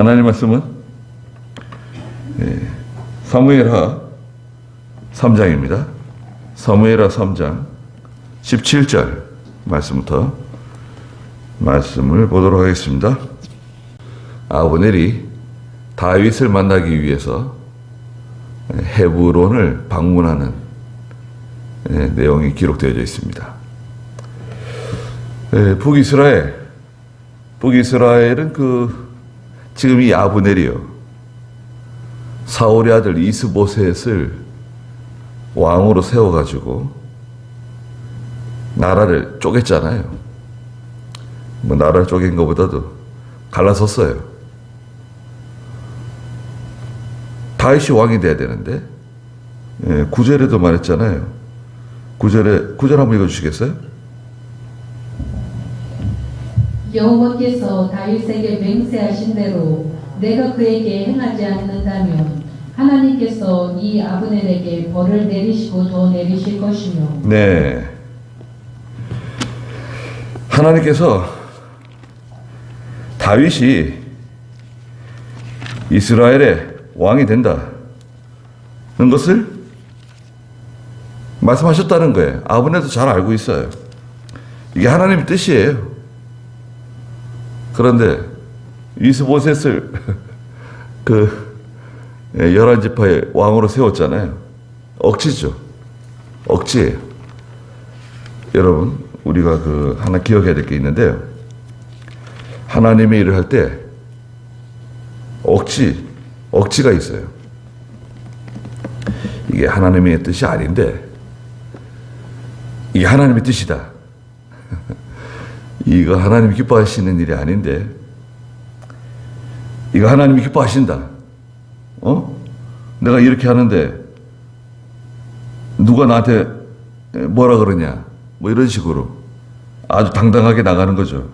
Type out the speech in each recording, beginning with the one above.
하나님 말씀은 사무엘하 3장입니다. 사무엘하 3장 17절 말씀부터 말씀을 보도록 하겠습니다. 아브넬이 다윗을 만나기 위해서 헤브론을 방문하는 내용이 기록되어져 있습니다. 북이스라엘은 지금 이 아브넬이요, 사울의 아들 이스보셋을 왕으로 세워가지고 나라를 쪼갰잖아요. 나라를 쪼갠 것보다도 갈라섰어요. 다윗이 왕이 돼야 되는데, 9절에도 말했잖아요. 9절 한번 읽어주시겠어요? 여호와께서 다윗에게 맹세하신 대로 내가 그에게 행하지 않는다면 하나님께서 이 아브넬에게 벌을 내리시고 더 내리실 것이며. 네. 하나님께서 다윗이 이스라엘의 왕이 된다는 것을 말씀하셨다는 거예요. 아브넬도 잘 알고 있어요. 이게 하나님의 뜻이에요. 그런데 이스보셋을 11지파의 왕으로 세웠잖아요. 억지죠. 억지예요. 여러분, 우리가 하나 기억해야 될 게 있는데요. 하나님의 일을 할 때 억지가 있어요. 이게 하나님의 뜻이 아닌데 이게 하나님의 뜻이다. 이거 하나님이 기뻐하시는 일이 아닌데 이거 하나님이 기뻐하신다. 내가 이렇게 하는데 누가 나한테 뭐라 그러냐, 뭐 이런 식으로 아주 당당하게 나가는 거죠.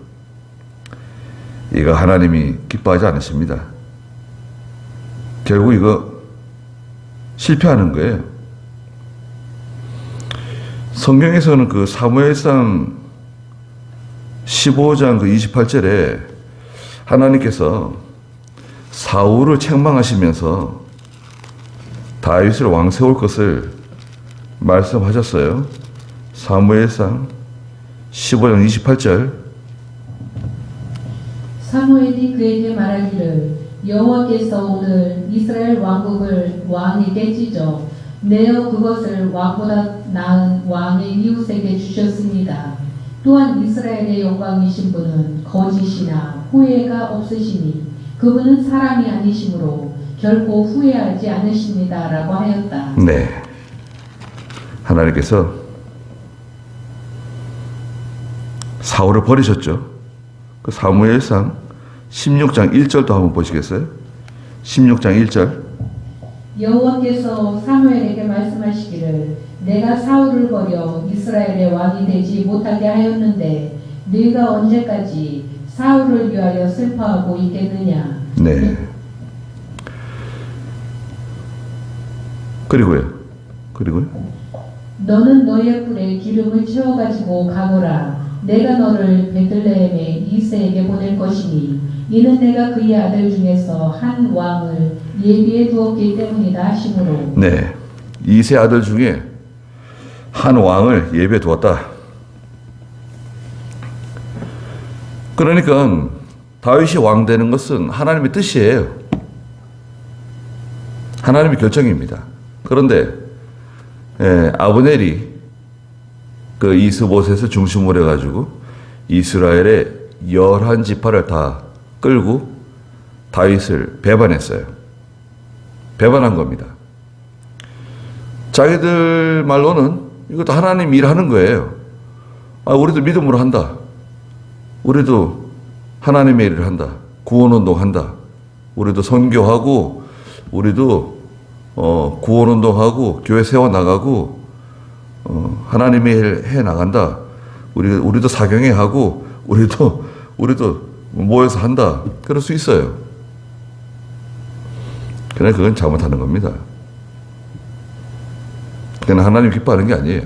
이거 하나님이 기뻐하지 않으십니다. 결국 이거 실패하는 거예요. 성경에서는 사무엘상 15장 28절에 하나님께서 사울을 책망하시면서 다윗을 왕 세울 것을 말씀하셨어요. 사무엘상 15장 28절. 사무엘이 그에게 말하기를 여호와께서 오늘 이스라엘 왕국을 왕에게 찢어 내어 그것을 왕보다 나은 왕의 이웃에게 주셨습니다. 또한 이스라엘의 영광이신 분은 거짓이나 후회가 없으시니 그분은 사람이 아니시므로 결코 후회하지 않으십니다. 라고 하였다. 네. 하나님께서 사울을 버리셨죠. 사무엘상 16장 1절도 한번 보시겠어요? 16장 1절. 여호와께서 사무엘에게 말씀하시기를 내가 사울을 버려 이스라엘의 왕이 되지 못하게 하였는데 네가 언제까지 사울을 위하여 슬퍼하고 있겠느냐. 네. 그리고요. 너는 너의 뿔에 기름을 채워가지고 가거라. 내가 너를 베들레헴의 이새에게 보낼 것이니 이는 내가 그의 아들 중에서 한 왕을 예비해 두었기 때문이다 하시므로. 네. 이새 아들 중에 한 왕을 예비해 두었다. 그러니까 다윗이 왕 되는 것은 하나님의 뜻이에요. 하나님의 결정입니다. 그런데 아브넬이 이스보셋을 중심으로 해가지고 이스라엘의 11지파를 다 끌고 다윗을 배반했어요. 배반한 겁니다. 자기들 말로는 이것도 하나님 일하는 거예요. 우리도 믿음으로 한다. 우리도 하나님의 일을 한다. 구원운동 한다. 우리도 선교하고 우리도 구원운동하고 교회 세워나가고 하나님의 일 해나간다. 우리도 사경회 하고 우리도 모여서 한다. 그럴 수 있어요. 그러나 그건 잘못하는 겁니다. 그건 하나님 기뻐하는 게 아니에요.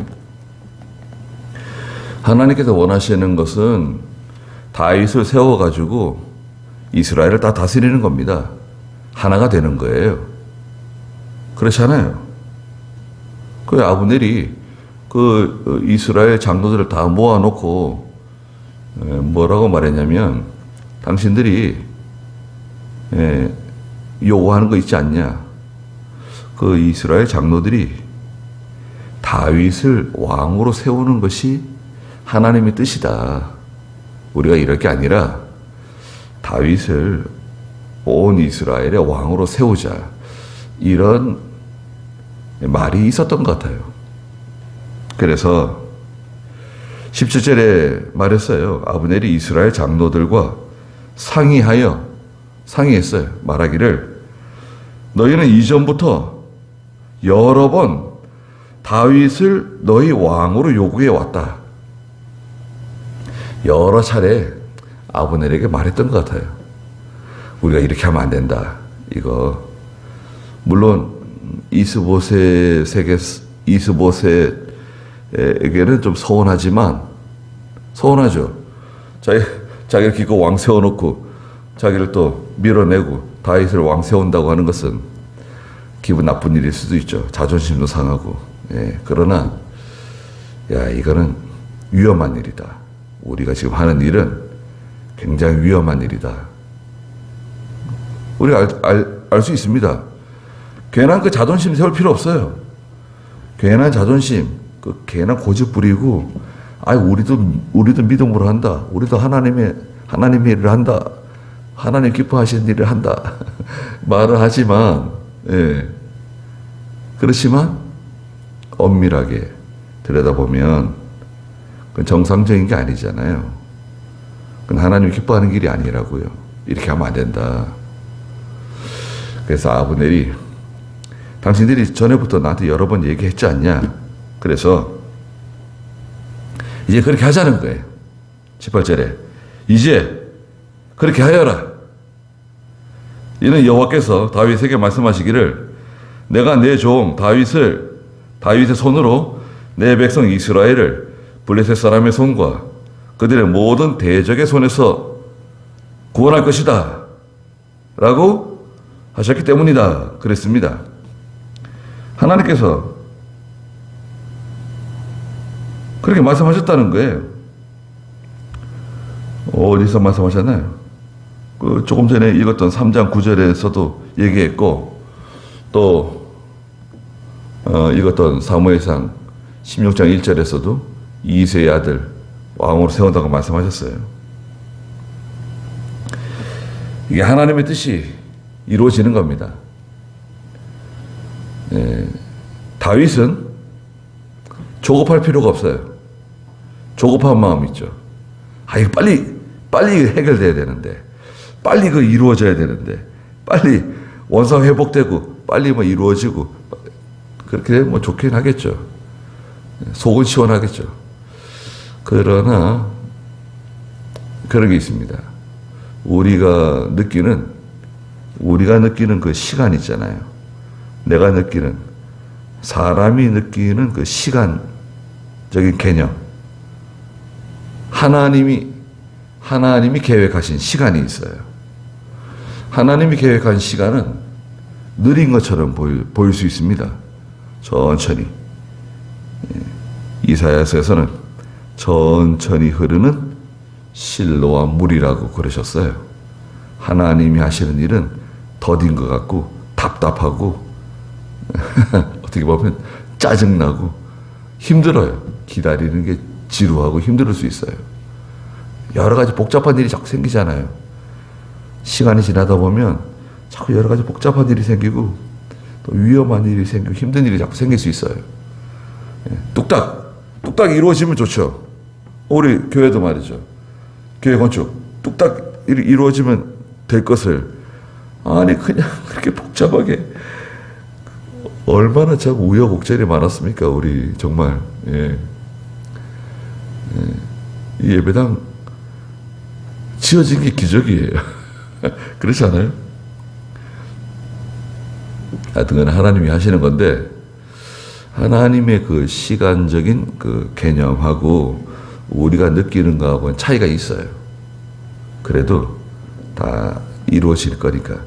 하나님께서 원하시는 것은 다윗을 세워가지고 이스라엘을 다 다스리는 겁니다. 하나가 되는 거예요. 그렇잖아요. 그 아브넬이 그 이스라엘 장로들을 다 모아놓고 뭐라고 말했냐면, 당신들이 요구하는 거 있지 않냐? 그 이스라엘 장로들이 다윗을 왕으로 세우는 것이 하나님의 뜻이다. 우리가 이럴 게 아니라 다윗을 온 이스라엘의 왕으로 세우자. 이런 말이 있었던 것 같아요. 그래서 17절에 말했어요. 아브넬이 이스라엘 장로들과 상의했어요. 말하기를, 너희는 이전부터 여러 번 다윗을 너희 왕으로 요구해 왔다. 여러 차례 아브넬에게 말했던 것 같아요. 우리가 이렇게 하면 안 된다. 이거 물론 이스보셋에게는 좀 서운하죠. 자기를 기껏 왕 세워놓고 자기를 또 밀어내고 다윗을 왕 세운다고 하는 것은 기분 나쁜 일일 수도 있죠. 자존심도 상하고. 그러나 이거는 위험한 일이다. 우리가 지금 하는 일은 굉장히 위험한 일이다. 우리가 알 수 있습니다. 괜한 그 자존심 세울 필요 없어요. 괜한 자존심, 그 괜한 고집 부리고, 우리도 믿음으로 한다. 우리도 하나님의 일을 한다. 하나님 기뻐하시는 일을 한다. 말을 하지만, 그렇지만 엄밀하게 들여다보면 그건 정상적인 게 아니잖아요. 그건 하나님이 기뻐하는 길이 아니라고요. 이렇게 하면 안 된다. 그래서 아브넬이, 당신들이 전에부터 나한테 여러 번 얘기했지 않냐. 그래서 이제 그렇게 하자는 거예요. 18절에 이제 그렇게 하여라. 이는 여호와께서 다윗에게 말씀하시기를, 내가 내 종 다윗의 손으로 내 백성 이스라엘을 블레셋 사람의 손과 그들의 모든 대적의 손에서 구원할 것이다 라고 하셨기 때문이다. 그랬습니다. 하나님께서 그렇게 말씀하셨다는 거예요. 어디서 말씀하셨나요? 조금 전에 읽었던 3장 9절에서도 얘기했고, 또 읽었던 사무엘상 16장 1절에서도 이새의 아들 왕으로 세운다고 말씀하셨어요. 이게 하나님의 뜻이 이루어지는 겁니다. 다윗은 조급할 필요가 없어요. 조급한 마음이 있죠. 이거 빨리 해결돼야 되는데, 빨리 그 이루어져야 되는데, 빨리 원상 회복되고, 빨리 이루어지고, 그렇게 되면 좋긴 하겠죠. 속은 시원하겠죠. 그러나, 그런 게 있습니다. 우리가 느끼는 그 시간 있잖아요. 사람이 느끼는 그 시간적인 개념. 하나님이 계획하신 시간이 있어요. 하나님이 계획한 시간은 느린 것처럼 보일 수 있습니다. 천천히. 이사야서에서는 천천히 흐르는 실로와 물이라고 그러셨어요. 하나님이 하시는 일은 더딘 것 같고 답답하고 어떻게 보면 짜증나고 힘들어요. 기다리는 게 지루하고 힘들 수 있어요. 여러 가지 복잡한 일이 자꾸 생기잖아요. 시간이 지나다 보면 자꾸 여러 가지 복잡한 일이 생기고 또 위험한 일이 생기고 힘든 일이 자꾸 생길 수 있어요. 뚝딱 이루어지면 좋죠. 우리 교회도 말이죠. 교회 건축 뚝딱 이루어지면 될 것을 그냥 그렇게 복잡하게 얼마나 참 우여곡절이 많았습니까? 우리 정말 이 예배당 지어진 게 기적이에요. 그렇지 않아요? 하여튼 하나님이 하시는 건데, 하나님의 그 시간적인 그 개념하고 우리가 느끼는 거하고는 차이가 있어요. 그래도 다 이루어질 거니까.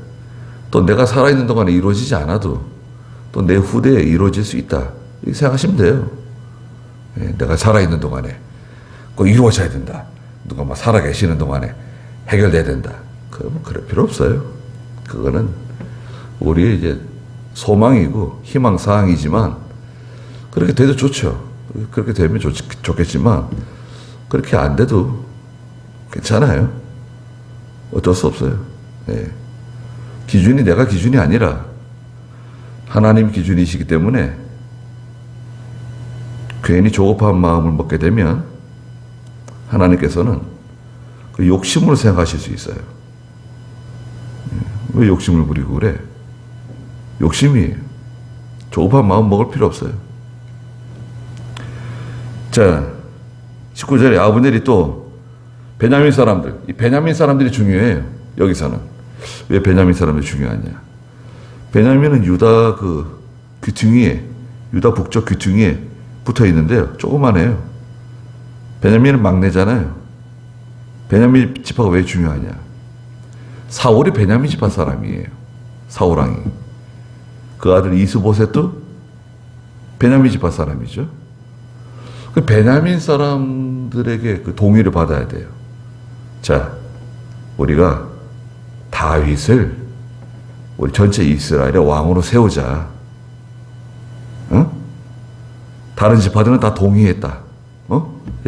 또 내가 살아있는 동안에 이루어지지 않아도 또 내 후대에 이루어질 수 있다. 이렇게 생각하시면 돼요. 예, 내가 살아있는 동안에 꼭 이루어져야 된다. 누가 막 살아계시는 동안에 해결돼야 된다. 그럴 필요 없어요. 그거는 우리의 이제 소망이고 희망사항이지만 그렇게 돼도 좋죠. 그렇게 되면 좋겠지만 그렇게 안 돼도 괜찮아요. 어쩔 수 없어요. 예. 기준이 내가 기준이 아니라 하나님 기준이시기 때문에 괜히 조급한 마음을 먹게 되면 하나님께서는 그 욕심으로 생각하실 수 있어요. 왜 욕심을 부리고 그래? 욕심이에요. 조급한 마음 먹을 필요 없어요. 자, 19절에 아브넬이 또 베냐민 사람들, 이 베냐민 사람들이 중요해요. 여기서는. 왜 베냐민 사람들이 중요하냐? 베냐민은 유다 그 귀퉁이에, 유다 북쪽 귀퉁이에 붙어 있는데요. 조그만해요. 베냐민은 막내잖아요. 베냐민 지파가 왜 중요하냐? 사울이 베냐민 지파 사람이에요. 사울왕이. 그 아들 이스보셋도 베냐민 지파 사람이죠. 그 베냐민 사람들에게 그 동의를 받아야 돼요. 자, 우리가 다윗을 우리 전체 이스라엘의 왕으로 세우자. 어? 다른 지파들은 다 동의했다.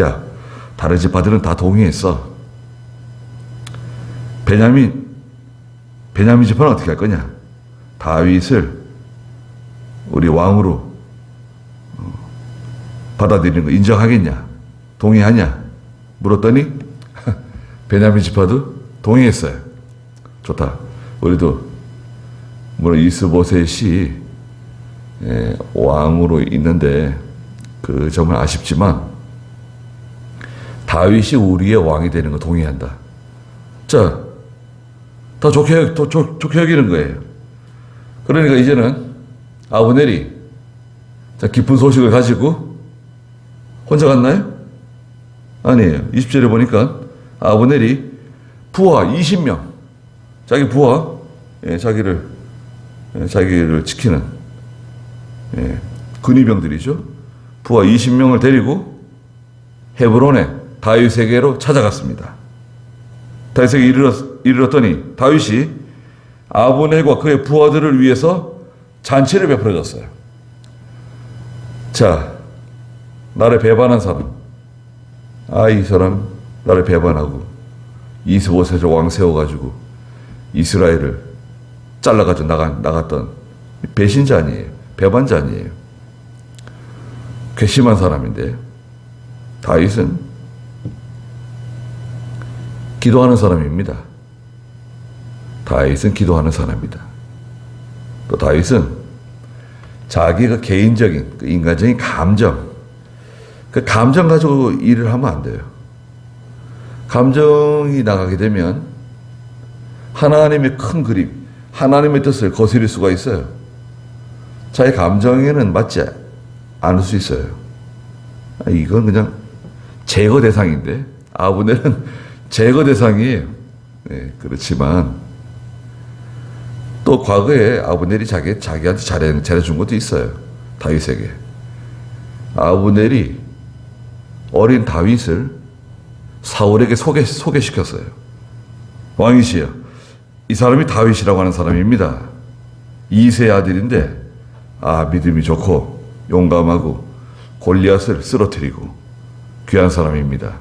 야, 다른 지파들은 다 동의했어. 베냐민 지파는 어떻게 할 거냐? 다윗을 우리 왕으로 받아들이는 거 인정하겠냐? 동의하냐? 물었더니 베냐민 지파도 동의했어요. 좋다. 우리도 물론 이스보셋이 왕으로 있는데 그 정말 아쉽지만 다윗이 우리의 왕이 되는 거 동의한다. 자, 다 좋게 여기는 거예요. 그러니까 이제는 아브넬이 자, 기쁜 소식을 가지고 혼자 갔나요? 아니에요. 20절에 보니까 아브넬이 부하 20명, 자기 부하, 자기를 지키는 근위병들이죠. 부하 20명을 데리고 헤브론에 다윗에게로 찾아갔습니다. 다윗에게 이르렀더니 다윗이 아브넬과 그의 부하들을 위해서 잔치를 베풀어줬어요. 자, 나를 배반한 사람, 이 사람 나를 배반하고 이스보셋을 왕 세워가지고 이스라엘을 잘라가지고 나갔던 배신자 아니에요. 배반자 아니에요. 괘씸한 사람인데 다윗은 기도하는 사람입니다. 다윗은 기도하는 사람입니다. 또 다윗은 자기가 개인적인 그 인간적인 감정, 그 감정 가지고 일을 하면 안 돼요. 감정이 나가게 되면 하나님의 큰 그림, 하나님의 뜻을 거스릴 수가 있어요. 자기 감정에는 맞지 않을 수 있어요. 이건 그냥 제거 대상인데 아브넬은 제거 대상이에요. 네, 그렇지만 또 과거에 아브넬이 자기한테 잘해준 것도 있어요. 다윗에게. 아브넬이 어린 다윗을 사울에게 소개시켰어요. 왕이시여, 이 사람이 다윗이라고 하는 사람입니다. 이새의 아들인데 믿음이 좋고 용감하고 골리앗을 쓰러뜨리고 귀한 사람입니다.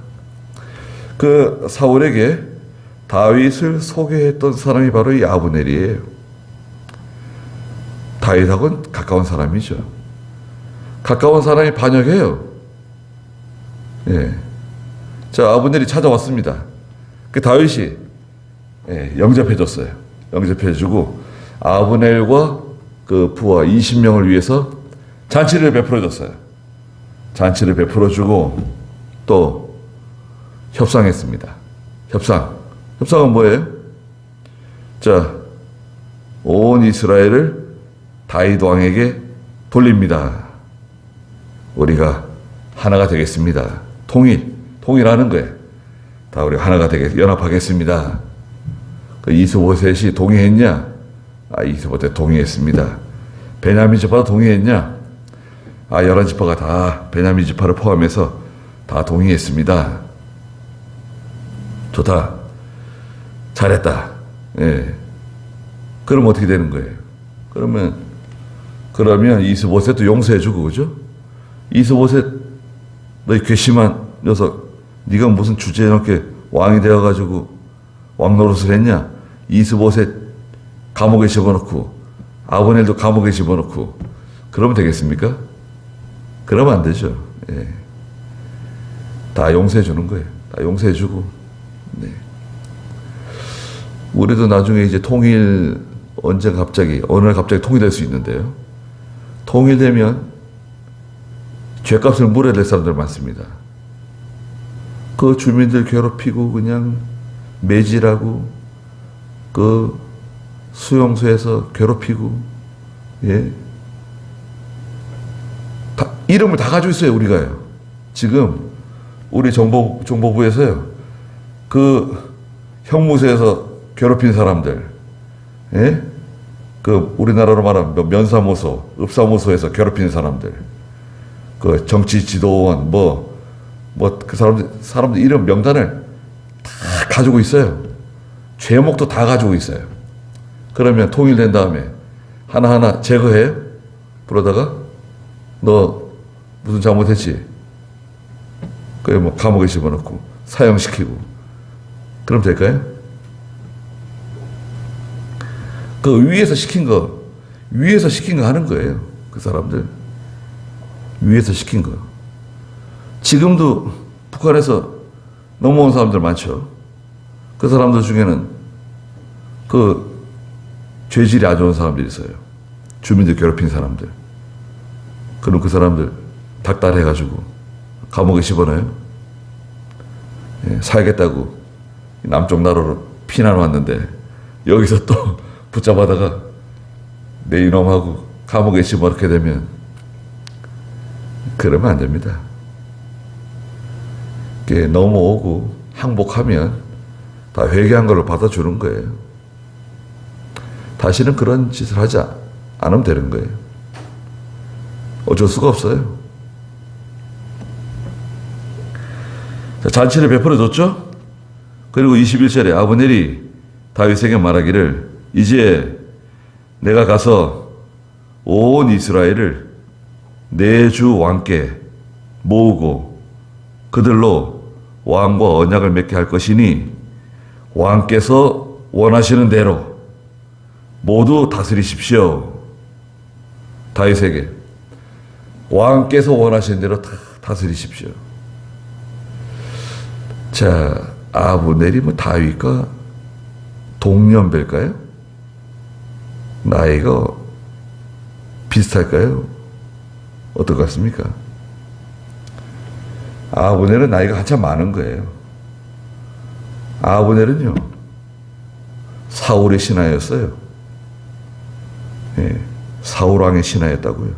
그 사울에게 다윗을 소개했던 사람이 바로 이 아브넬이에요. 다윗하고는 가까운 사람이죠. 가까운 사람이 반역해요. 예. 자, 아브넬이 찾아왔습니다. 그 다윗이 영접해줬어요. 영접해주고 아브넬과 그 부하 20명을 위해서 잔치를 베풀어줬어요. 잔치를 베풀어주고 또 협상했습니다. 협상은 뭐예요? 자, 온 이스라엘을 다윗 왕에게 돌립니다. 우리가 하나가 되겠습니다. 통일하는 거예요. 다 우리가 하나가 되게 연합하겠습니다. 그 이스보셋이 동의했냐? 아, 이스보셋 동의했습니다. 베냐민 지파도 동의했냐? 아, 11지파가 다 베냐민 지파를 포함해서 다 동의했습니다. 좋다. 잘했다. 예. 그럼 어떻게 되는 거예요? 그러면 이스보셋도 용서해주고, 그죠? 이스보셋, 너희 괘씸한 녀석, 네가 무슨 주제넘게 왕이 되어가지고 왕 노릇을 했냐? 이스보셋 감옥에 집어넣고 아브넬도 감옥에 집어넣고 그러면 되겠습니까? 그러면 안 되죠. 예. 다 용서해 주는 거예요. 다 용서해 주고. 네. 우리도 나중에 이제 통일 언젠가 갑자기 어느 날 갑자기 통일될 수 있는데요. 통일되면 죄값을 물어야 될 사람들 많습니다. 그 주민들 괴롭히고 그냥 매질하고 그 수용소에서 괴롭히고, 예. 다, 이름을 다 가지고 있어요, 우리가요. 지금 우리 정보부에서요. 그 형무소에서 괴롭힌 사람들, 예? 그 우리나라로 말하면 면사무소, 읍사무소에서 괴롭힌 사람들, 그 정치 지도원, 그 사람들 이름 명단을 다 가지고 있어요. 죄목도 다 가지고 있어요. 그러면 통일된 다음에 하나하나 제거해요? 그러다가 너 무슨 잘못했지? 그래 뭐 감옥에 집어넣고 사형시키고 그럼 될까요? 그 위에서 시킨 거 하는 거예요. 그 사람들 위에서 시킨 거. 지금도 북한에서 넘어온 사람들 많죠. 그 사람들 중에는 그 죄질이 아주 좋은 사람들이 있어요. 주민들 괴롭힌 사람들. 그럼 그 사람들 닥달해가지고 감옥에 집어넣어요. 예, 살겠다고 남쪽 나라로 피난 왔는데 여기서 또 붙잡아다가 내 이놈하고 감옥에 집어넣게 되면 그러면 안 됩니다. 넘어오고 항복하면 다 회개한 걸로 받아주는 거예요. 다시는 그런 짓을 하지 않으면 되는 거예요. 어쩔 수가 없어요. 자, 잔치를 베풀어줬죠? 그리고 21절에 아브넬이 다윗에게 말하기를 이제 내가 가서 온 이스라엘을 내 주 왕께 모으고 그들로 왕과 언약을 맺게 할 것이니 왕께서 원하시는 대로 모두 다스리십시오. 다윗에게 왕께서 원하시는 대로 다 다스리십시오. 자, 아브넬이 뭐 다윗과 동년배일까요? 나이가 비슷할까요? 어떨 것 같습니까? 아브넬은 나이가 한참 많은 거예요. 아브넬은요, 사울의 신하였어요. 예, 사울왕의 신하였다고요.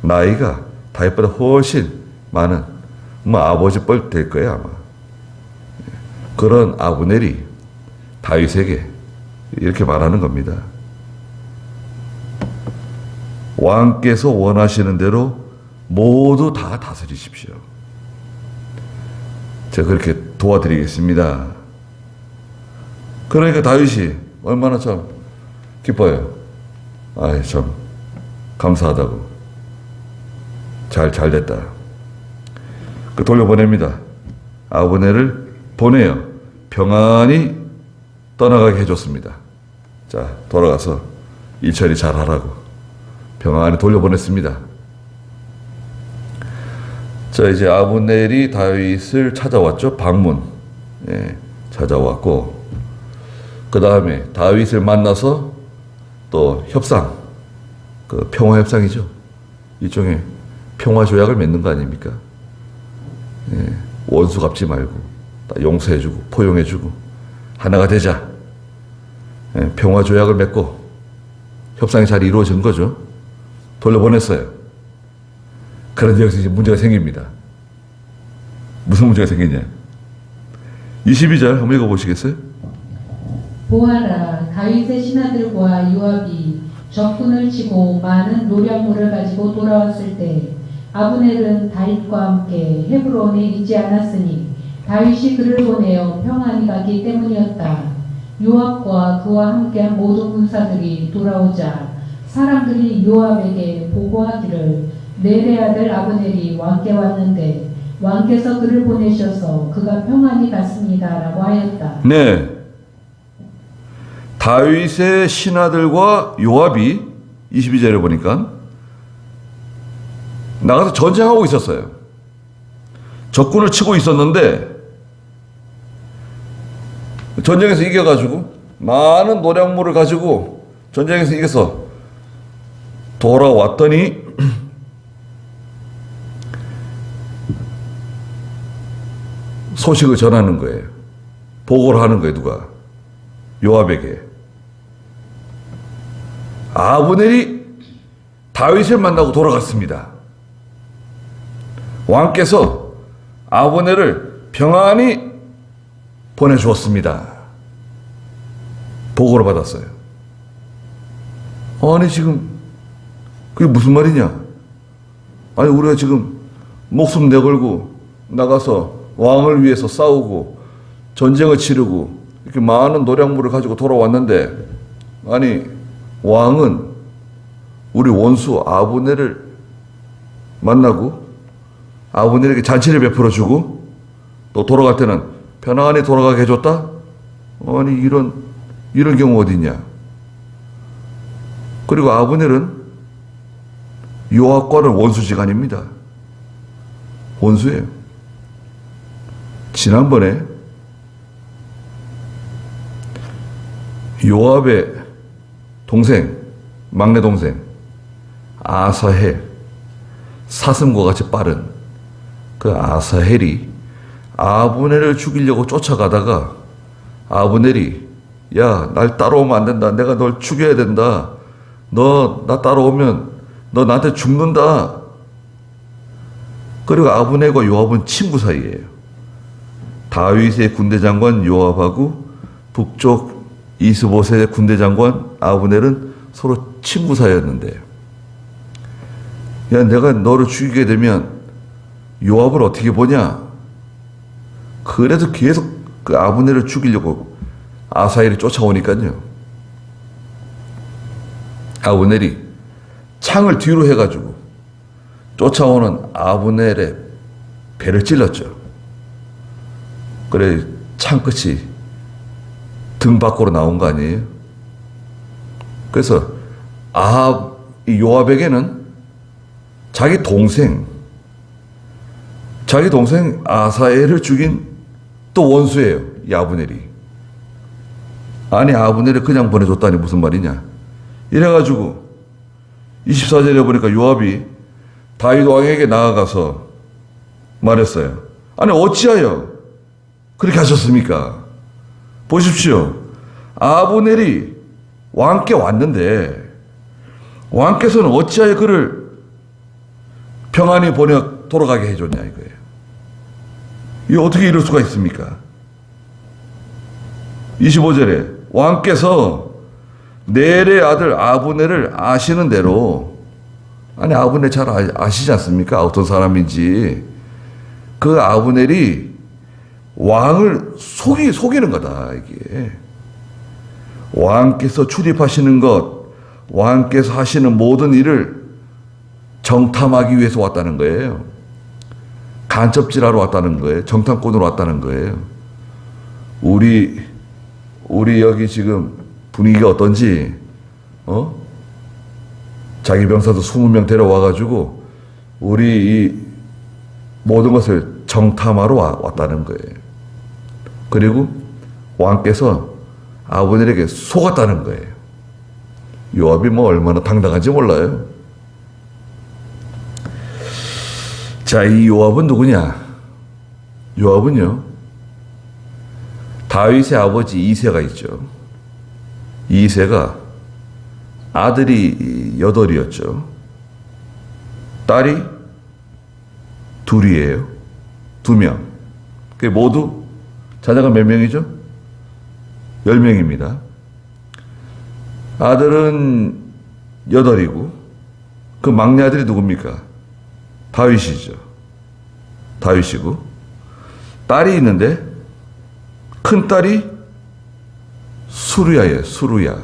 나이가 다윗보다 훨씬 많은, 뭐 아버지 뻘 될 거예요, 아마. 그런 아브넬이 다윗에게 이렇게 말하는 겁니다. 왕께서 원하시는 대로 모두 다 다스리십시오. 제가 그렇게 도와드리겠습니다. 그러니까 다윗이 얼마나 참 기뻐요. 아이, 참 감사하다고. 잘 됐다. 그 돌려보냅니다. 아브넬을 보내요. 평안히 떠나가게 해줬습니다. 자, 돌아가서 일 처리 잘 하라고 평안히 돌려보냈습니다. 자, 이제 아브넬이 다윗을 찾아왔죠. 방문. 예, 찾아왔고, 그 다음에 다윗을 만나서 또 협상, 그 평화협상이죠. 일종의 평화조약을 맺는 거 아닙니까? 예, 원수 갚지 말고, 다 용서해주고, 포용해주고, 하나가 되자. 예, 평화조약을 맺고, 협상이 잘 이루어진 거죠. 돌려보냈어요. 그런데 여기서 이제 문제가 생깁니다. 무슨 문제가 생겼냐? 22절 한번 읽어보시겠어요? 보아라, 다윗의 신하들과 요압이 적군을 치고 많은 노량물을 가지고 돌아왔을 때 아브넬은 다윗과 함께 헤브론에 있지 않았으니 다윗이 그를 보내어 평안히 갔기 때문이었다. 요압과 그와 함께한 모든 군사들이 돌아오자 사람들이 요압에게 보고하기를 넬의 아들 아브넬이 왕께 왔는데 왕께서 그를 보내셔서 그가 평안히 갔습니다라고 하였다. 네. 다윗의 신하들과 요압이 22절에 보니까 나가서 전쟁하고 있었어요. 적군을 치고 있었는데 전쟁에서 이겨가지고 많은 노량물을 가지고 전쟁에서 이겨서 돌아왔더니 소식을 전하는 거예요. 보고를 하는 거예요. 누가? 요압에게. 아브넬이 다윗을 만나고 돌아갔습니다. 왕께서 아브넬을 평안히 보내주었습니다. 보고를 받았어요. 아니 지금 그게 무슨 말이냐? 아니 우리가 지금 목숨 내걸고 나가서 왕을 위해서 싸우고 전쟁을 치르고 이렇게 많은 노량물을 가지고 돌아왔는데 아니 왕은 우리 원수 아브넬을 만나고 아브넬에게 잔치를 베풀어주고 또 돌아갈 때는 편안히 돌아가게 해줬다? 아니 이런 경우 어디 있냐? 그리고 아브넬은 요압과는 원수지간입니다. 원수예요. 지난번에 요압의 동생, 막내 동생 아사헬, 사슴과 같이 빠른 그 아사헬이 아브넬을 죽이려고 쫓아가다가 아브넬이 야, 날 따라오면 안 된다. 내가 널 죽여야 된다. 너 나 따라오면 너 나한테 죽는다. 그리고 아브넬과 요압은 친구 사이예요. 다윗의 군대 장관 요압하고 북쪽 이스보셋의 군대 장관 아브넬은 서로 친구 사이였는데 야, 내가 너를 죽이게 되면 요압을 어떻게 보냐? 그래서 계속 그 아브넬을 죽이려고 아사헬이 쫓아오니까요. 아브넬이 창을 뒤로 해가지고 쫓아오는 아브넬의 배를 찔렀죠. 그래 창 끝이 등 밖으로 나온 거 아니에요? 그래서 이 요압에게는 자기 동생 아사엘을 죽인 또 원수예요. 이 아브넬이. 아니 아브넬을 그냥 보내줬다니 무슨 말이냐. 이래가지고 24절에 보니까 요압이 다윗 왕에게 나아가서 말했어요. 아니 어찌하여 그렇게 하셨습니까? 보십시오. 아브넬이 왕께 왔는데 왕께서는 어찌하여 그를 평안히 보내 돌아가게 해줬냐 이거예요. 이게 어떻게 이럴 수가 있습니까? 25절에 왕께서 넬의 아들 아브넬을 아시는 대로 아니 아브넬 잘 아시지 않습니까? 어떤 사람인지. 그 아브넬이 왕을 속이는 거다 이게. 왕께서 출입하시는 것, 왕께서 하시는 모든 일을 정탐하기 위해서 왔다는 거예요. 간첩질하러 왔다는 거예요. 정탐꾼으로 왔다는 거예요. 우리 여기 지금 분위기가 어떤지, 자기 병사도 20명 데려와가지고 우리 이 모든 것을 정탐하러 왔다는 거예요. 그리고 왕께서 아브넬에게 속았다는 거예요. 요압이 뭐 얼마나 당당한지 몰라요. 자, 이 요압은 누구냐? 요압은요, 다윗의 아버지 이새가 있죠. 이새가 아들이 8이었죠. 딸이 2이에요. 2명. 그게 모두 자녀가 몇 명이죠? 10명입니다. 아들은 8이고 그 막내 아들이 누굽니까? 다윗이죠. 다윗이고 딸이 있는데 큰 딸이 수루야예요. 수루야.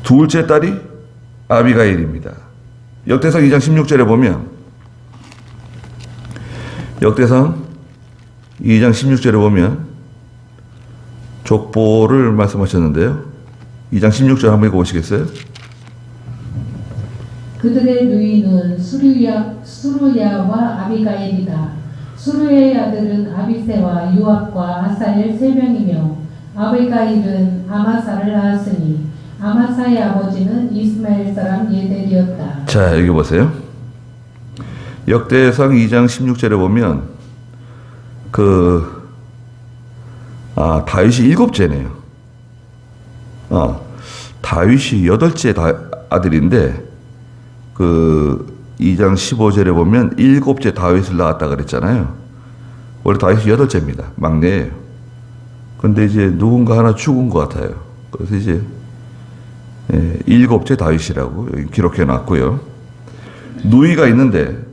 둘째 딸이 아비가일입니다. 역대상 2장 16절에 보면 역대상 2장 16절에 보면 족보를 말씀하셨는데요. 2장 16절 한번 읽어보시겠어요? 그들의 누이는 수루야와 아비가일이다. 수루야의 아들은 아비새와 요압과 아사엘 3명이며 아비가일은 아마사를 낳았으니 아마사의 아버지는 이스마엘 사람 예델이었다. 자, 여기 보세요. 역대상 2장 16절에 보면 다윗이 7째네요. 다윗이 8째 아들인데 2장 15절에 보면 7째 다윗을 낳았다 그랬잖아요. 원래 다윗이 8째입니다. 막내예요. 근데 이제 누군가 하나 죽은 것 같아요. 그래서 이제 7째 다윗이라고 여기 기록해 놨고요. 누이가 있는데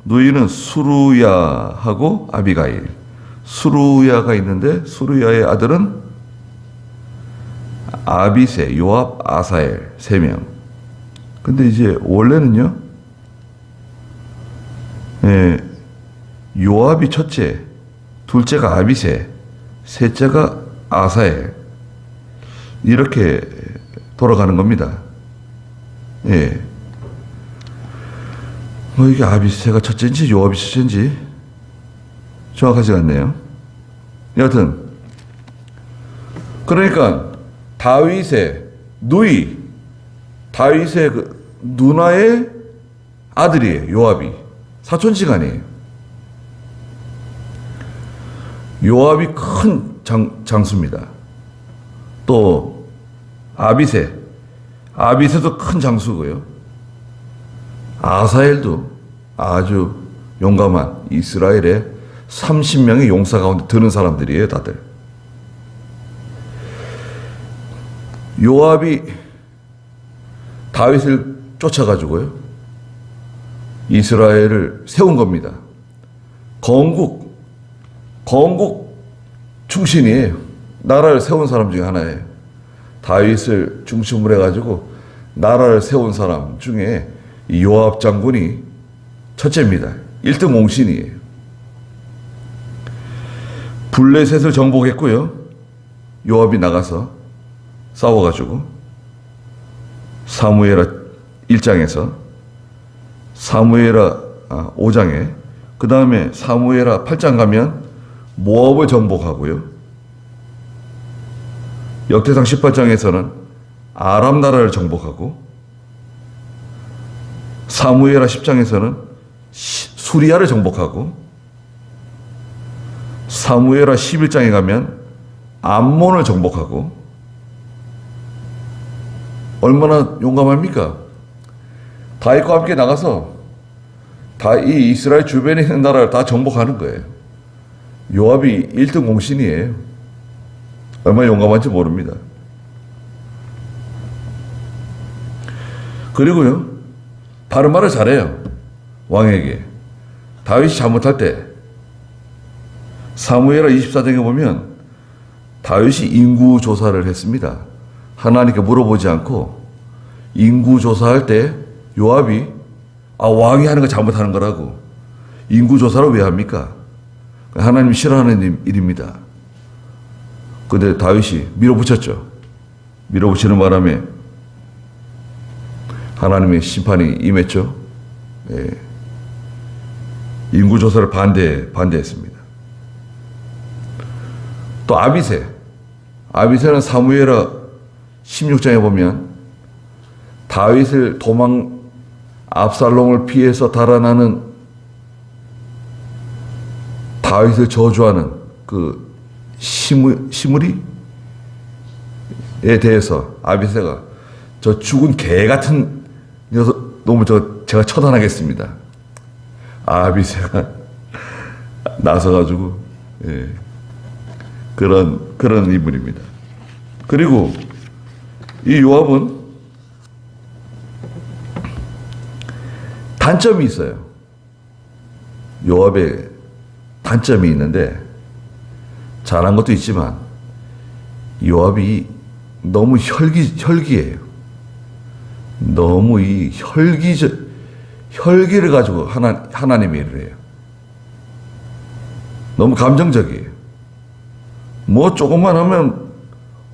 누이는 수루야하고 아비가일. 수루야가 있는데 수루야의 아들은 아비새, 요압, 아사엘 3명. 근데 이제 원래는요, 요압이 첫째, 둘째가 아비새, 셋째가 아사엘. 이렇게 돌아가는 겁니다. 예. 이게 아비새가 첫째인지 요압이 첫째인지 정확하지 않네요. 여하튼 그러니까 다윗의 누이, 다윗의 누나의 아들이에요. 요압이 사촌지간이에요. 요압이 큰 장수입니다. 또 아비새도 큰 장수고요. 아사엘도 아주 용감한 이스라엘의 30명의 용사 가운데 드는 사람들이에요, 다들. 요압이 다윗을 쫓아가지고요, 이스라엘을 세운 겁니다. 건국 충신이에요. 나라를 세운 사람 중에 하나예요. 다윗을 중심으로 해가지고 나라를 세운 사람 중에 이 요압 장군이 첫째입니다. 1등 공신이에요. 블레셋을 정복했고요. 요압이 나가서 싸워가지고 사무엘하 1장에서 사무엘하 5장에 그 다음에 사무엘하 8장 가면 모압을 정복하고요. 역대상 18장에서는 아람 나라를 정복하고 사무엘하 10장에서는 수리아를 정복하고 사무엘하 11장에 가면 암몬을 정복하고 얼마나 용감합니까? 다윗과 함께 나가서 다 이 이스라엘 주변에 있는 나라를 다 정복하는 거예요. 요압이 1등 공신이에요. 얼마나 용감한지 모릅니다. 그리고요, 바른 말을 잘해요. 왕에게. 다윗이 잘못할 때 사무엘하 24장에 보면 다윗이 인구 조사를 했습니다. 하나님께 물어보지 않고 인구 조사할 때 요압이 왕이 하는 거 잘못하는 거라고. 인구 조사를 왜 합니까? 하나님이 싫어하는 일입니다. 근데 다윗이 밀어붙였죠. 밀어붙이는 바람에 하나님의 심판이 임했죠. 예. 인구 조사를 반대했습니다. 또 아비새는 사무엘하 16장에 보면 다윗을 압살롬을 피해서 달아나는 다윗을 저주하는 그 시므리에 대해서 아비새가 저 죽은 개 같은 녀석 너무 제가 처단하겠습니다. 아비새가 나서가지고 그런 인물입니다. 그리고 이 요압은 단점이 있어요. 요압에 단점이 있는데 잘한 것도 있지만 요압이 너무 혈기예요. 너무 이 혈기를 가지고 하나님의 일을 해요. 너무 감정적이에요. 뭐 조금만 하면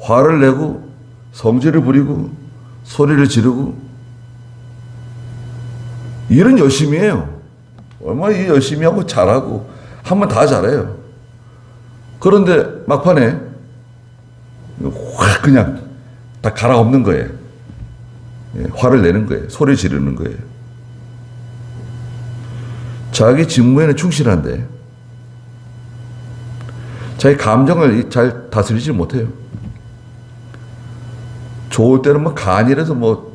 화를 내고 성질을 부리고 소리를 지르고 일은 열심히 해요. 얼마나 일 열심히 하고 잘하고 하면 다 잘해요. 그런데 막판에 확 그냥 다 갈아엎는 거예요. 화를 내는 거예요. 소리 지르는 거예요. 자기 직무에는 충실한데 자기 감정을 잘 다스리지 못해요. 좋을 때는 뭐 간이라서 뭐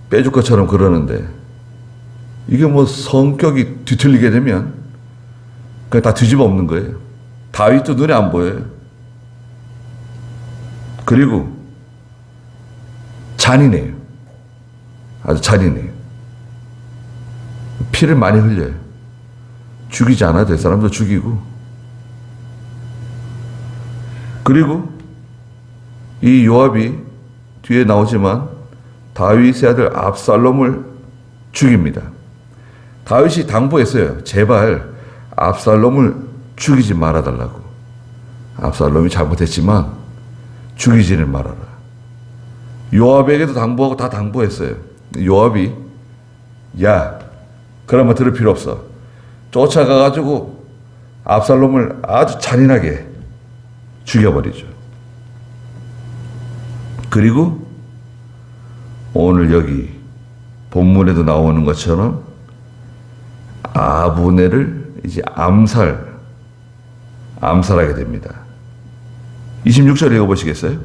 빼줄 것처럼 그러는데 이게 뭐 성격이 뒤틀리게 되면 그냥 다 뒤집어 엎는 거예요. 다윗도 눈에 안 보여요. 그리고 잔인해요. 아주 잔인해요. 피를 많이 흘려요. 죽이지 않아도 될 사람도 죽이고. 그리고 이 요압이 뒤에 나오지만 다윗의 아들 압살롬을 죽입니다. 다윗이 당부했어요. 제발 압살롬을 죽이지 말아달라고. 압살롬이 잘못했지만 죽이지는 말아라. 요압에게도 당부하고 다 당부했어요. 요압이 야 그러면 들을 필요 없어. 쫓아가가지고 압살롬을 아주 잔인하게 죽여버리죠. 그리고 오늘 여기 본문에도 나오는 것처럼 아브넬을 이제 암살하게 됩니다. 26절 읽어보시겠어요?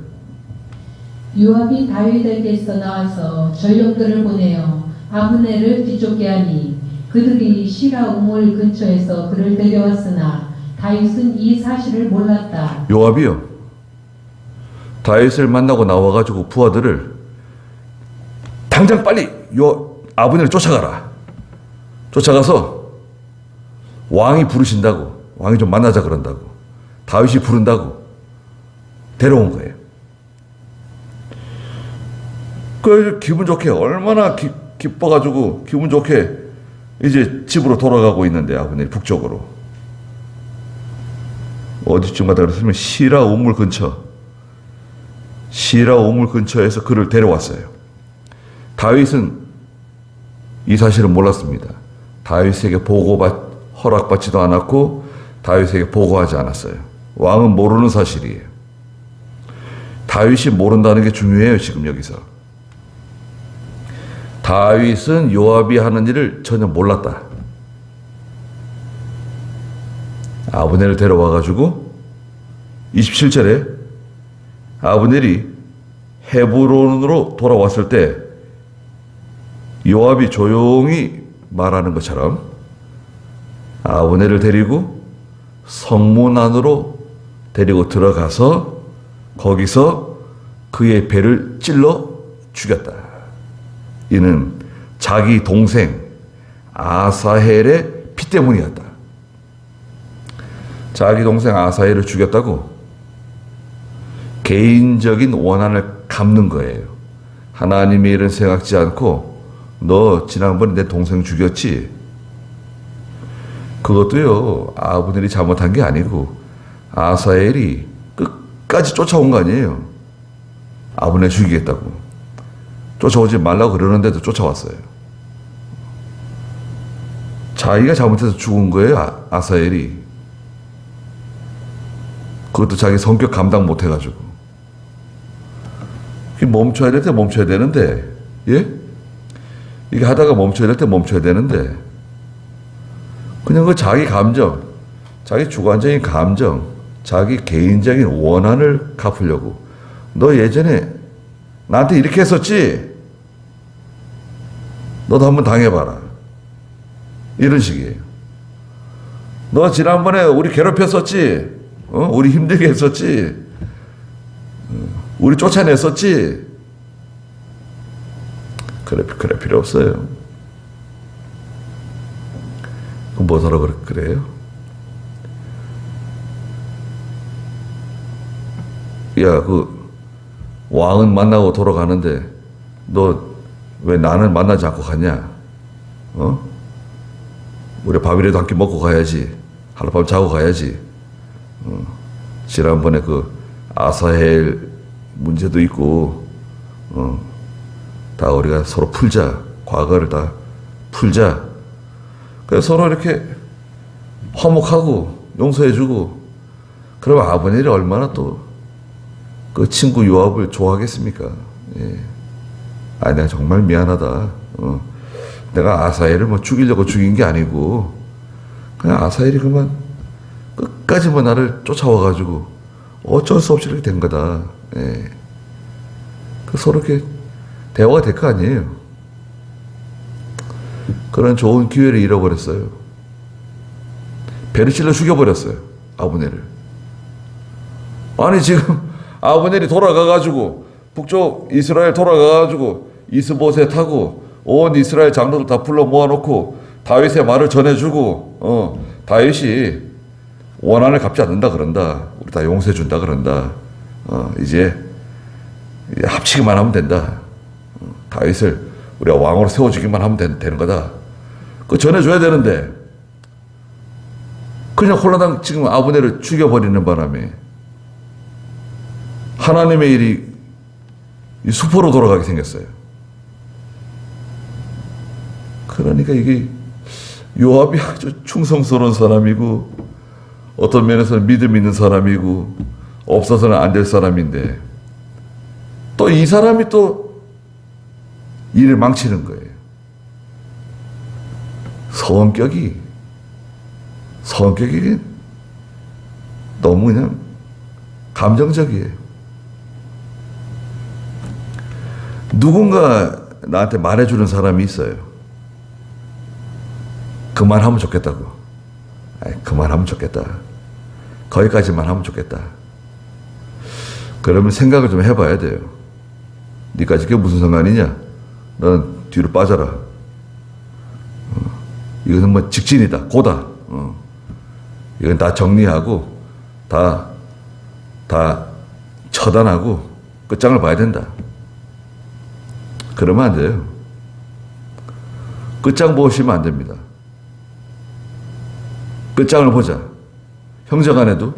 요압이 다윗에게서 나와서 전령들을 보내어 아브넬을 뒤쫓게 하니 그들이 시라 우물 근처에서 그를 데려왔으나 다윗은 이 사실을 몰랐다. 요압이요. 다윗을 만나고 나와가지고 부하들을 당장 빨리 아브넬을 쫓아가라. 쫓아가서 왕이 부르신다고, 왕이 좀 만나자 그런다고, 다윗이 부른다고 데려온 거예요. 그 기분 좋게 얼마나 기뻐가지고 기분 좋게 이제 집으로 돌아가고 있는데 아브넬이 북쪽으로 어디쯤 가다 그랬으면 시라 우물 근처에서 그를 데려왔어요. 다윗은 이 사실을 몰랐습니다. 다윗에게 허락받지도 않았고 다윗에게 보고하지 않았어요. 왕은 모르는 사실이에요. 다윗이 모른다는 게 중요해요. 지금 여기서 다윗은 요압이 하는 일을 전혀 몰랐다. 아브넬을 데려와가지고 27절에 아브넬이 헤브론으로 돌아왔을 때 요압이 조용히 말하는 것처럼 아브넬을 데리고 성문 안으로 데리고 들어가서 거기서 그의 배를 찔러 죽였다. 이는 자기 동생 아사헬의 피 때문이었다. 자기 동생 아사헬을 죽였다고 개인적인 원한을 갚는 거예요. 하나님의 일은 생각지 않고 너 지난번에 내 동생 죽였지? 그것도요 아브넬이 잘못한 게 아니고 아사헬이 끝까지 쫓아온 거 아니에요. 아브넬 죽이겠다고. 쫓아오지 말라고 그러는데도 쫓아왔어요. 자기가 잘못해서 죽은 거예요. 아사헬이. 그것도 자기 성격 감당 못해가지고. 멈춰야 될 때 멈춰야 되는데, 예? 이게 하다가 멈춰야 될 때 멈춰야 되는데, 그냥 그 자기 감정, 자기 주관적인 감정, 자기 개인적인 원한을 갚으려고. 너 예전에 나한테 이렇게 했었지? 너도 한번 당해봐라. 이런 식이에요. 너 지난번에 우리 괴롭혔었지? 우리 힘들게 했었지. 우리 쫓아냈었지. 그럴 필요 없어요. 그럼 뭐더러 그래요? 야, 그 왕은 만나고 돌아가는데 너 왜 나는 만나지 않고 가냐? 우리 밥이라도 한 끼 먹고 가야지. 하룻밤 자고 가야지. 지난번에 그 아사헬 문제도 있고, 다 우리가 서로 풀자. 과거를 다 풀자. 그래서 서로 이렇게 화목하고 용서해주고, 그러면 아버님이 얼마나 또 그 친구 요압을 좋아하겠습니까? 예. 내가 정말 미안하다. 내가 아사헬을 뭐 죽이려고 죽인 게 아니고, 그냥 아사헬이 그만 끝까지 뭐 나를 쫓아와가지고 어쩔 수 없이 이렇게 된 거다. 예. 그 서로 이렇게 대화가 될 거 아니에요. 그런 좋은 기회를 잃어버렸어요. 베르실로 죽여버렸어요. 아브넬을. 아니 지금 아브넬이 돌아가가지고 북쪽 이스라엘 돌아가가지고 이스보셋하고 온 이스라엘 장로들 다 불러 모아놓고 다윗의 말을 전해주고 다윗이 원한을 갚지 않는다 그런다. 우리 다 용서해준다 그런다. 이제 합치기만 하면 된다. 다윗을 우리가 왕으로 세워주기만 하면 되는 거다. 그거 전해줘야 되는데 그냥 홀라당 지금 아브넬을 죽여버리는 바람에 하나님의 일이 수포로 돌아가게 생겼어요. 그러니까 이게 요압이 아주 충성스러운 사람이고 어떤 면에서는 믿음 있는 사람이고 없어서는 안 될 사람인데 또 이 사람이 또 일을 망치는 거예요. 성격이 너무 그냥 감정적이에요. 누군가 나한테 말해주는 사람이 있어요. 그만하면 좋겠다고. 그만하면 좋겠다. 거기까지만 하면 좋겠다. 그러면 생각을 좀 해봐야 돼요. 니까지 그게 무슨 상관이냐? 넌 뒤로 빠져라. 이것은 뭐 직진이다. 고다. 이건 다 정리하고 다 처단하고 끝장을 봐야 된다. 그러면 안 돼요. 끝장 보시면 안 됩니다. 끝장을 보자. 형제간에도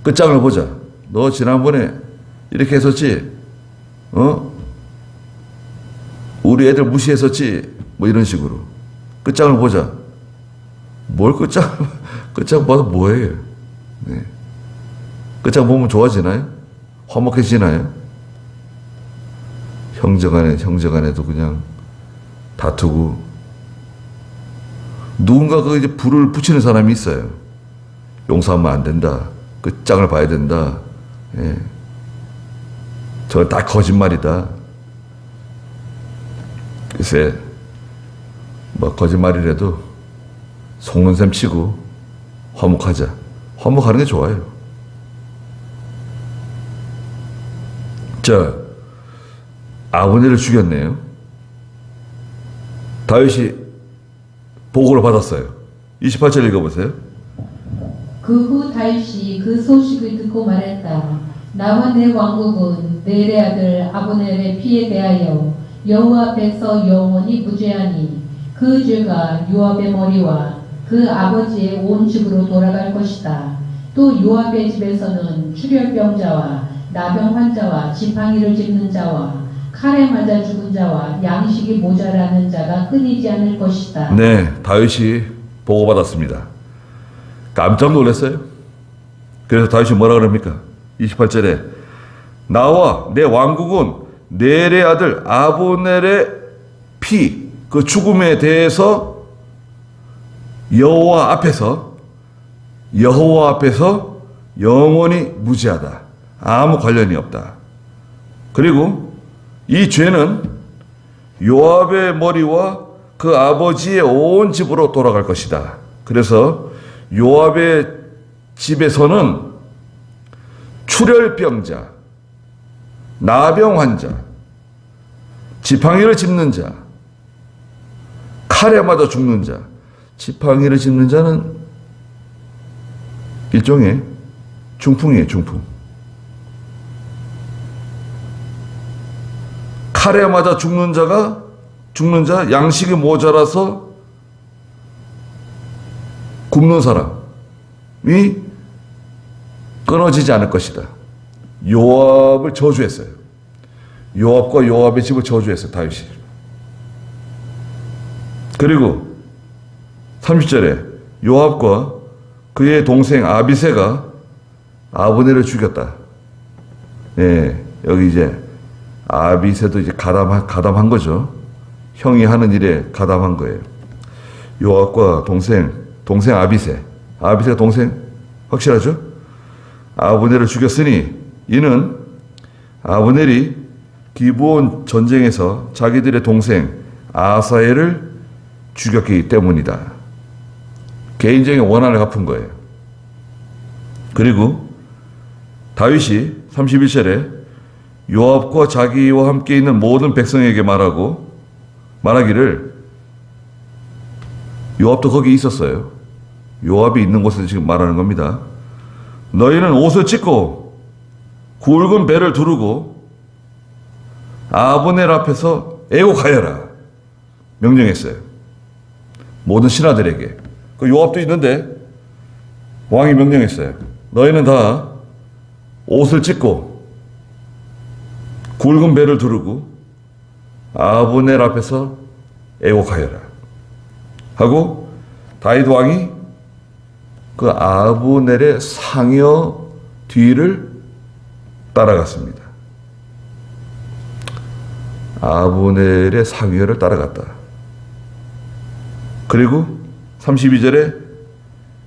끝장을 보자. 너 지난번에 이렇게 했었지? 우리 애들 무시했었지? 뭐 이런 식으로. 끝장을 보자. 뭘 끝장 봐서 뭐해요? 네. 끝장 보면 좋아지나요? 화목해지나요? 형제간에도 그냥 다투고 누군가 그 이제 불을 붙이는 사람이 있어요. 용서하면 안 된다. 끝장을 봐야 된다. 예. 저건 다 거짓말이다. 글쎄, 뭐 거짓말이라도 속는 셈 치고 화목하자. 화목하는 게 좋아요. 자, 아브넬을 죽였네요. 다윗이 보고를 받았어요. 28절 읽어보세요. 그 후 다윗이 그 소식을 듣고 말했다. 나와 내 왕국은 넬의 아들 아브넬의 피에 대하여 여호와 앞에서 영원히 무죄하니 그 죄가 요압의 머리와 그 아버지의 온 집으로 돌아갈 것이다. 또 요압의 집에서는 출혈병자와 나병 환자와 지팡이를 짚는 자와 칼에 맞아 죽은 자와 양식이 모자라는 자가 끊이지 않을 것이다. 네, 다윗이 보고받았습니다. 깜짝 놀랐어요. 그래서 다윗이 뭐라 그럽니까? 28절에 나와 내 왕국은 넬의 아들 아브넬의 피, 그 죽음에 대해서 여호와 앞에서 영원히 무죄하다. 아무 관련이 없다. 그리고 이 죄는 요압의 머리와 그 아버지의 온 집으로 돌아갈 것이다. 그래서 요압의 집에서는 출혈병자, 나병 환자, 지팡이를 짚는 자, 칼에 맞아 죽는 자. 지팡이를 짚는 자는 일종의 중풍이에요, 중풍. 칼에 맞아 죽는 자, 양식이 모자라서 굶는 사람이 끊어지지 않을 것이다. 요압을 저주했어요. 요압과 요압의 집을 저주했어요, 다윗이. 그리고 30절에 요압과 그의 동생 아비새가 아브넬을 죽였다. 예, 여기 이제 아비새도 이제 가담한 거죠. 형이 하는 일에 가담한 거예요. 요압과 동생 아비새가 동생 확실하죠? 아브넬을 죽였으니 이는 아브넬이 기브온 전쟁에서 자기들의 동생 아사엘을 죽였기 때문이다. 개인적인 원한을 갚은 거예요. 그리고 다윗이 31절에 요압과 자기와 함께 있는 모든 백성에게 말하기를, 요압도 거기 있었어요. 요압이 있는 곳에서 지금 말하는 겁니다. 너희는 옷을 찢고 굵은 배를 두르고 아브넬 앞에서 애곡하여라 명령했어요. 모든 신하들에게. 그 요압도 있는데 왕이 명령했어요. 너희는 다 옷을 찢고 굵은 배를 두르고 아브넬 앞에서 애곡하여라 하고, 다윗 왕이 그 아브넬의 상여 뒤를 따라갔습니다. 아브넬의 상여를 따라갔다. 그리고 32절에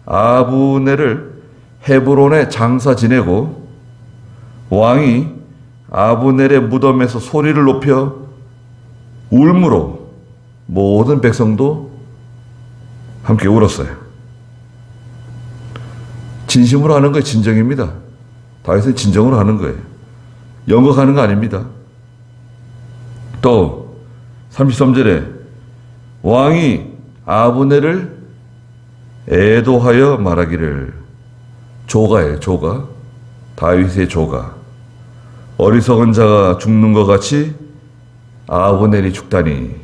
아브넬을 헤브론에 장사 지내고 왕이 아브넬의 무덤에서 소리를 높여 울므로 모든 백성도 함께 울었어요. 진심으로 하는 거예요. 진정입니다. 다윗은 진정으로 하는 거예요. 연극하는 거 아닙니다. 또 33절에 왕이 아브넬을 애도하여 말하기를, 조가예요, 조가. 다윗의 조가. 어리석은 자가 죽는 것 같이 아브넬이 죽다니.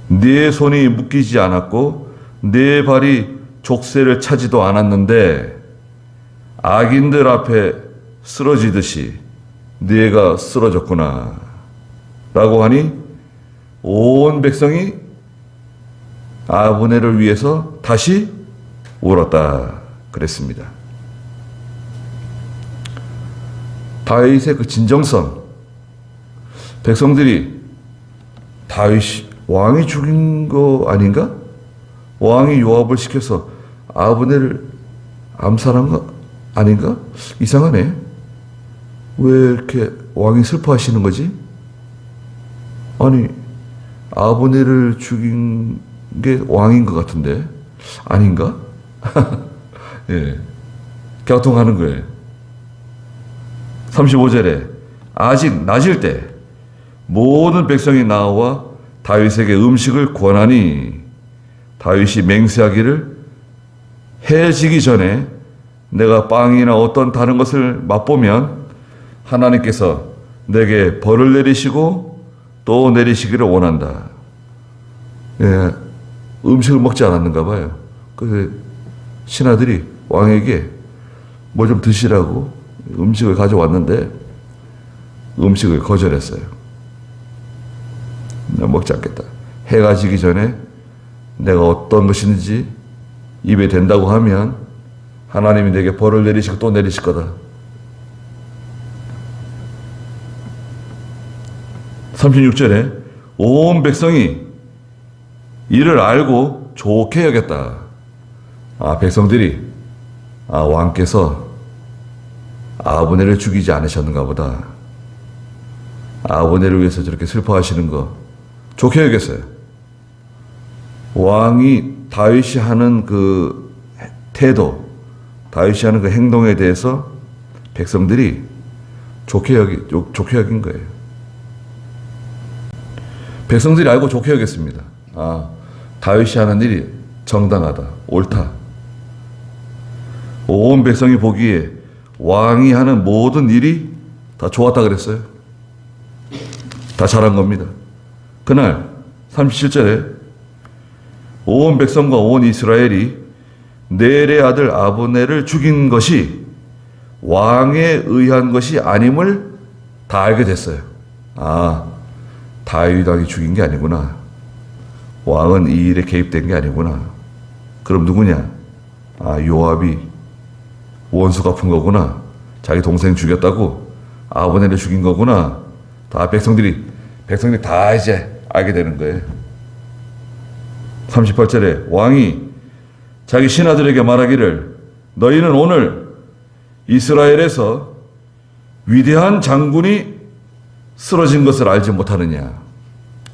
네 손이 묶이지 않았고 네 발이 족쇄를 차지도 않았는데 악인들 앞에 쓰러지듯이 네가 쓰러졌구나 라고 하니 온 백성이 아브넬을 위해서 다시 울었다 그랬습니다. 다윗의 그 진정성, 백성들이 다윗이 왕이 죽인 거 아닌가? 왕이 요압을 시켜서 아브넬을 암살한 거 아닌가? 이상하네. 왜 이렇게 왕이 슬퍼하시는 거지? 아니, 아브넬을 죽인 게 왕인 것 같은데 아닌가? 예, 갸우통하는 거예요. 35절에 아직 낮일 때 모든 백성이 나와 다윗에게 음식을 권하니 다윗이 맹세하기를, 해 지기 전에 내가 빵이나 어떤 다른 것을 맛보면 하나님께서 내게 벌을 내리시고 또 내리시기를 원한다. 예, 음식을 먹지 않았는가 봐요. 그래서 신하들이 왕에게 뭐 좀 드시라고 음식을 가져왔는데 음식을 거절했어요. 나 먹지 않겠다. 해가 지기 전에 내가 어떤 것인지 입에 댄다고 하면 하나님이 내게 벌을 내리시고 또 내리실 거다. 36절에 온 백성이 이를 알고 좋게 여겼다. 백성들이 왕께서 아브넬을 죽이지 않으셨는가 보다. 아브넬을 위해서 저렇게 슬퍼하시는 거 좋게 여겼어요. 왕이 다윗이 하는 그 태도, 다윗이 하는 그 행동에 대해서 백성들이 좋게 여긴 거예요. 백성들이 알고 좋게 여겼습니다. 아, 다윗이 하는 일이 정당하다, 옳다. 온 백성이 보기에 왕이 하는 모든 일이 다 좋았다 그랬어요. 다 잘한 겁니다. 그날 37절에 온 백성과 온 이스라엘이 넬의 아들 아브넬을 죽인 것이 왕에 의한 것이 아님을 다 알게 됐어요. 아, 다윗 왕이 죽인 게 아니구나. 왕은 이 일에 개입된 게 아니구나. 그럼 누구냐? 아, 요압이 원수 갚은 거구나. 자기 동생 죽였다고 아브넬을 죽인 거구나. 다 백성들이 다 이제 알게 되는 거예요. 38절에 왕이 자기 신하들에게 말하기를 너희는 오늘 이스라엘에서 위대한 장군이 쓰러진 것을 알지 못하느냐.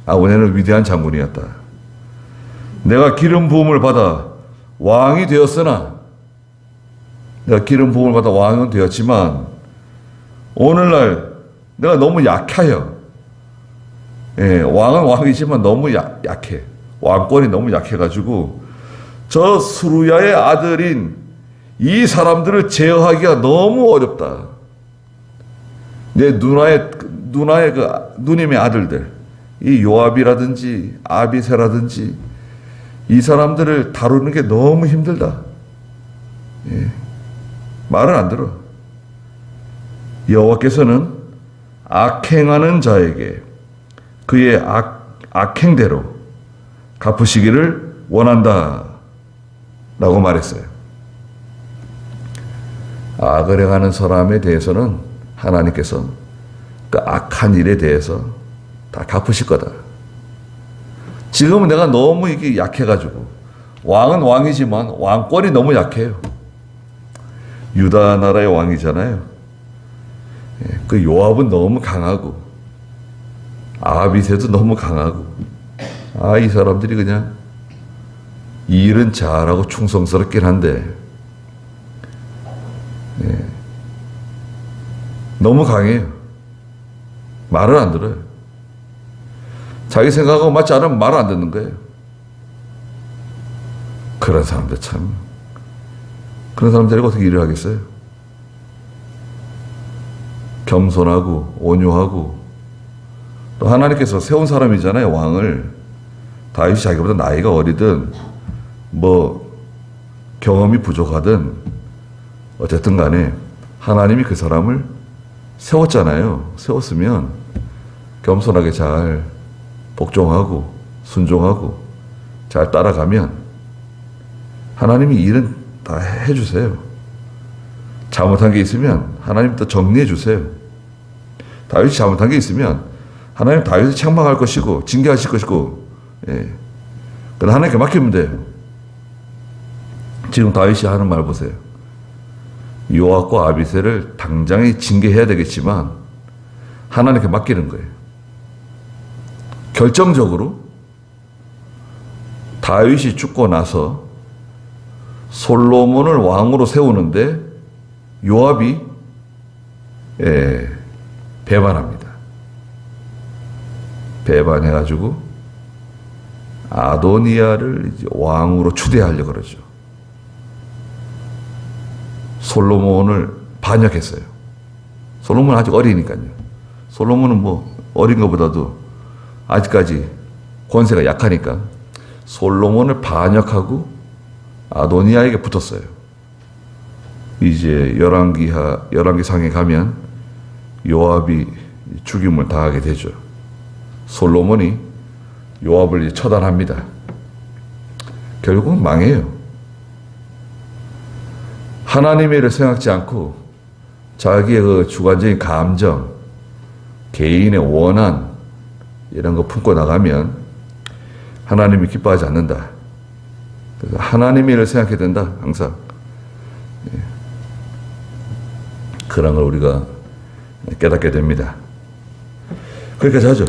아브넬은 위대한 장군이었다. 내가 기름 부음을 받아 왕이 되었으나 내가 기름 부음을 받아 왕은 되었지만 오늘날 내가 너무 약해요. 예, 왕은 왕이지만 너무 약해. 왕권이 너무 약해가지고 저 수루야의 아들인 이 사람들을 제어하기가 너무 어렵다. 내 누나의 그 누님의 아들들, 이 요압이라든지 아비새라든지 이 사람들을 다루는 게 너무 힘들다. 예, 말을 안 들어. 여호와께서는 악행하는 자에게 그의 악행대로 갚으시기를 원한다 라고 말했어요. 악을 행하는 사람에 대해서는 하나님께서 그 악한 일에 대해서 다 갚으실 거다. 지금은 내가 너무 이게 약해가지고 왕은 왕이지만 왕권이 너무 약해요. 유다 나라의 왕이잖아요. 그 요압은 너무 강하고 아비새도 너무 강하고 아, 이 사람들이 그냥 일은 잘하고 충성스럽긴 한데 너무 강해요. 말을 안 들어요. 자기 생각하고 맞지 않으면 말을 안 듣는 거예요. 그런 사람들 참, 그런 사람들이 어떻게 일을 하겠어요? 겸손하고 온유하고 또 하나님께서 세운 사람이잖아요. 왕을. 다윗이 자기보다 나이가 어리든 뭐 경험이 부족하든 어쨌든 간에 하나님이 그 사람을 세웠잖아요. 세웠으면 겸손하게 잘 복종하고 순종하고 잘 따라가면 하나님이 일은 다 해주세요. 잘못한 게 있으면 하나님 또 정리해 주세요. 다윗이 잘못한 게 있으면 하나님 다윗을 책망할 것이고 징계하실 것이고, 예. 그럼 하나님께 맡기면 돼요. 지금 다윗이 하는 말 보세요. 요압과 아비새를 당장에 징계해야 되겠지만 하나님께 맡기는 거예요. 결정적으로 다윗이 죽고 나서 솔로몬을 왕으로 세우는데 요압이 배반합니다. 배반해가지고 아도니아를 이제 왕으로 추대하려고 그러죠. 솔로몬을 반역했어요. 솔로몬은 아직 어리니까요. 솔로몬은 뭐 어린 것보다도 아직까지 권세가 약하니까 솔로몬을 반역하고 아도니아에게 붙었어요. 이제 열왕기상에 가면 요압이 죽임을 당하게 되죠. 솔로몬이 요압을 처단합니다. 결국은 망해요. 하나님의 일을 생각지 않고 자기의 그 주관적인 감정, 개인의 원한 이런 거 품고 나가면 하나님이 기뻐하지 않는다. 그래서 하나님의 일을 생각해야 된다. 항상. 그런 걸 우리가 깨닫게 됩니다. 거기까지 하죠.